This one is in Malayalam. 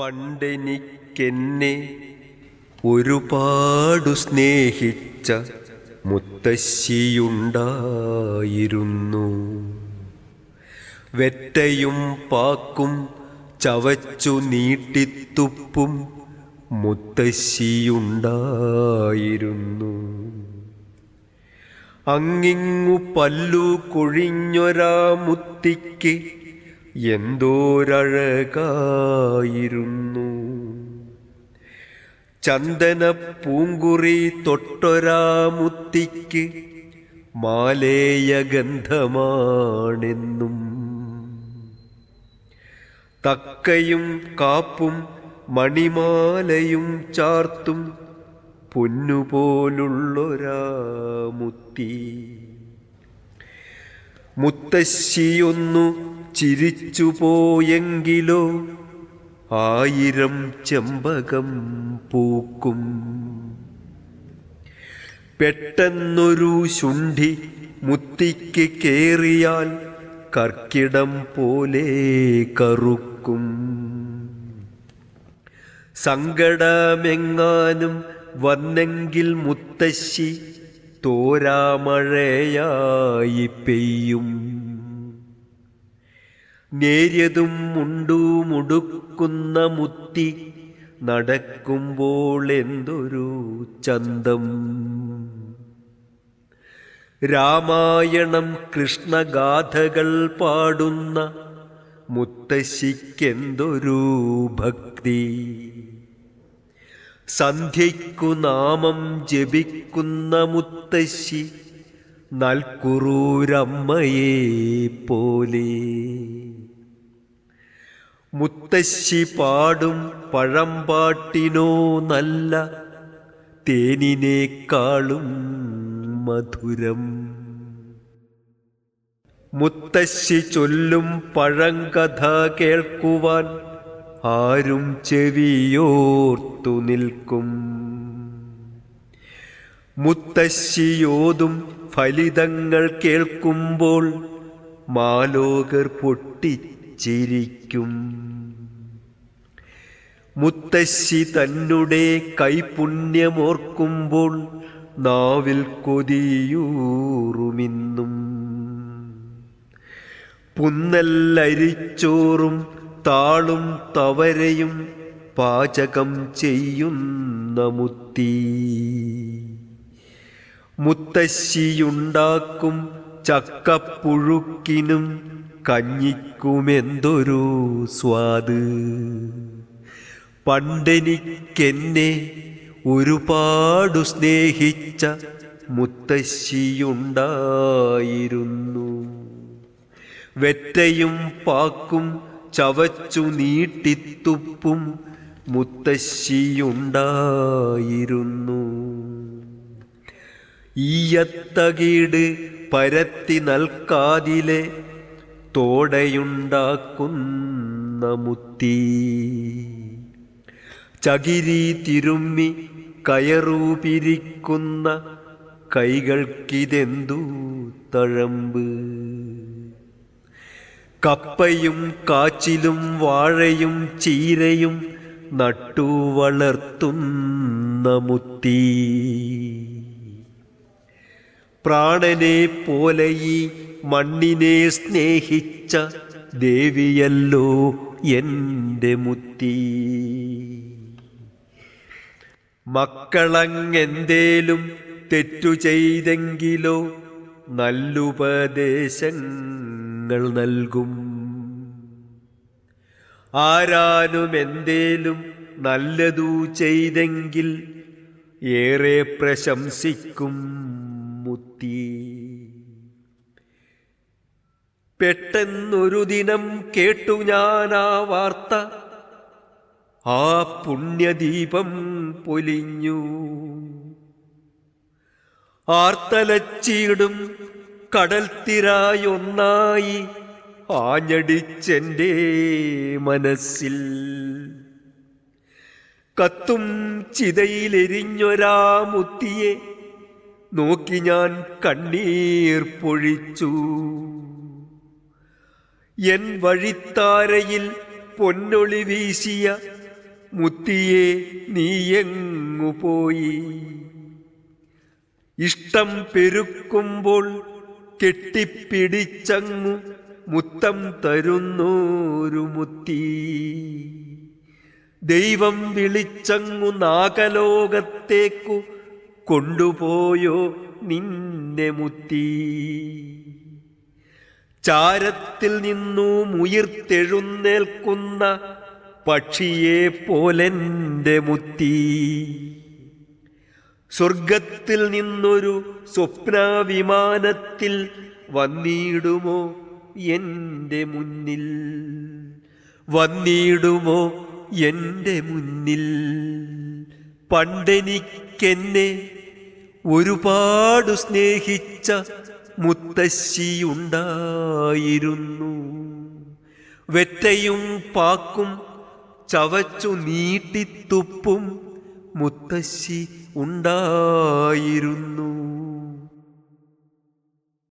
പണ്ടെനിക്കെന്നെ ഒരുപാടു സ്നേഹിച്ച മുത്തശ്ശിയുണ്ടായിരുന്നു. വെറ്റയും പാക്കും ചവച്ചു നീട്ടിത്തുപ്പും മുത്തശ്ശിയുണ്ടായിരുന്നു. അങ്ങിങ്ങു പല്ലു കൊഴിഞ്ഞൊരാ മുത്തിക്ക് എന്തോരഴകായിരുന്നു. ചന്ദന പൂങ്കുറി തൊട്ടൊരാ മുത്തിക്ക് മാലേയ ഗന്ധമാണെന്നും. തക്കയും കാപ്പും മണിമാലയും ചാർത്തും പൊന്നുപോലുള്ളൊരാ മുത്തി. മുത്തശ്ശിയൊന്നു ചിരിച്ചുപോയെങ്കിലോ 1000 ചെമ്പകം പൂക്കും. പെട്ടെന്നൊരു ശുണ്ഠി മുത്തിക്ക് കേറിയാൽ കർക്കിടം പോലെ കറുക്കും. സങ്കടമെങ്ങാനും വന്നെങ്കിൽ മുത്തശ്ശി തോരാമഴയായി പെയ്യും. നേര്യതും മുണ്ടുമുടുക്കുന്ന മുത്തി നടക്കുമ്പോൾ എന്തൊരു ചന്തം. രാമായണം കൃഷ്ണഗാഥകൾ പാടുന്ന മുത്തശ്ശിക്കെന്തൊരു ഭക്തി. സന്ധ്യയ്ക്കു നാമം ജപിക്കുന്ന മുത്തശ്ശി നൽകുറൂരമ്മയെ പോലെ. മുത്തശ്ശി പാടും പഴംപാട്ടിനോ നല്ല തേനിനേക്കാളും മധുരം. മുത്തശ്ശി ചൊല്ലും പഴങ്കഥ കേൾക്കുവാൻ ആരും ചെവിയോർത്തു നിൽക്കും. മുത്തശ്ശിയോതും ഫലിതങ്ങൾ കേൾക്കുമ്പോൾ മാലോകർ പൊട്ടിച്ചിരിക്കും. മുത്തശ്ശി തന്നെ കൈപുണ്യമോർക്കുമ്പോൾ നാവിൽ കൊതിയൂറുമിന്നും. പുന്നല്ലരിച്ചോറും താളും തവരയും പാചകം ചെയ്യുന്ന മുത്തി. മുത്തശ്ശിയുണ്ടാക്കും ചക്കപ്പുഴുക്കിനും കഞ്ഞിക്കുമെന്തൊരു സ്വാദ്. പണ്ടെനിക്കെന്നെ ഒരുപാടു സ്നേഹിച്ച മുത്തശ്ശിയുണ്ടായിരുന്നു. വെറ്റയും പാക്കും ചവച്ചു നീട്ടിത്തുപ്പും മുത്തശ്ശിയുണ്ടായിരുന്നു. ഈയത്തകീട് പരത്തി നൽകാതിലെ തോടയുണ്ടാക്കുന്ന മുത്തി. ചകിരി തിരുമ്മി കയറൂപിരിക്കുന്ന കൈകൾക്കിതെന്തു തഴമ്പ്. കപ്പയും കാച്ചിലും വാഴയും ചീരയും നട്ടു വളർത്തുന്ന മുത്തി. പ്രാണനെ പോലെ ഈ മണ്ണിനെ സ്നേഹിച്ച ദേവിയല്ലോ എൻ്റെ മുത്തി. മക്കളങ്ങെന്തേലും തെറ്റു ചെയ്തെങ്കിലോ നല്ലുപദേശങ്ങൾ നൽകും. ആരാനുമെന്തേലും നല്ലതു ചെയ്തെങ്കിൽ ഏറെ പ്രശംസിക്കും മുത്തി. പെട്ടെന്നൊരു ദിനം കേട്ടു ഞാൻ ആ വാർത്ത. ആ പുണ്യദീപം പൊലിഞ്ഞു. ആർത്തലച്ചിടും കടൽത്തിരായൊന്നായി ആഞ്ഞടിച്ചെൻ്റെ മനസ്സിൽ. കത്തും ചിതയിലെരിഞ്ഞൊരാ മുത്തിയെ നോക്കി ഞാൻ കണ്ണീർ പൊഴിച്ചു. എൻ വഴിത്താരയിൽ പൊന്നൊളി വീശിയ മുത്തിയെ നീയെങ്ങു പോയി? ഇഷ്ടം പെരുക്കുമ്പോൾ കെട്ടിപ്പിടിച്ചങ്ങു മുത്തം തരുന്നോരു മുത്തി, ദൈവം വിളിച്ചങ്ങു നാഗലോകത്തേക്കു കൊണ്ടുപോയോ നിന്നെ മുത്തി? ചാരത്തിൽ നിന്നും ഉയിർത്തെഴുന്നേൽക്കുന്ന പക്ഷിയെ പോലെൻ്റെ മുത്തി, സ്വർഗത്തിൽ നിന്നൊരു സ്വപ്നവിമാനത്തിൽ വന്നിടുമോ എൻ്റെ മുന്നിൽ? വന്നിടുമോ എൻ്റെ മുന്നിൽ? പണ്ടെനിക്കെന്നെ ഒരുപാട് സ്നേഹിച്ച മുത്തശ്ശിയുണ്ടായിരുന്നു. വെറ്റയും പാക്കും ചവച്ചു നീട്ടിത്തുപ്പും മുത്തശ്ശി ഉണ്ടായിരുന്നു.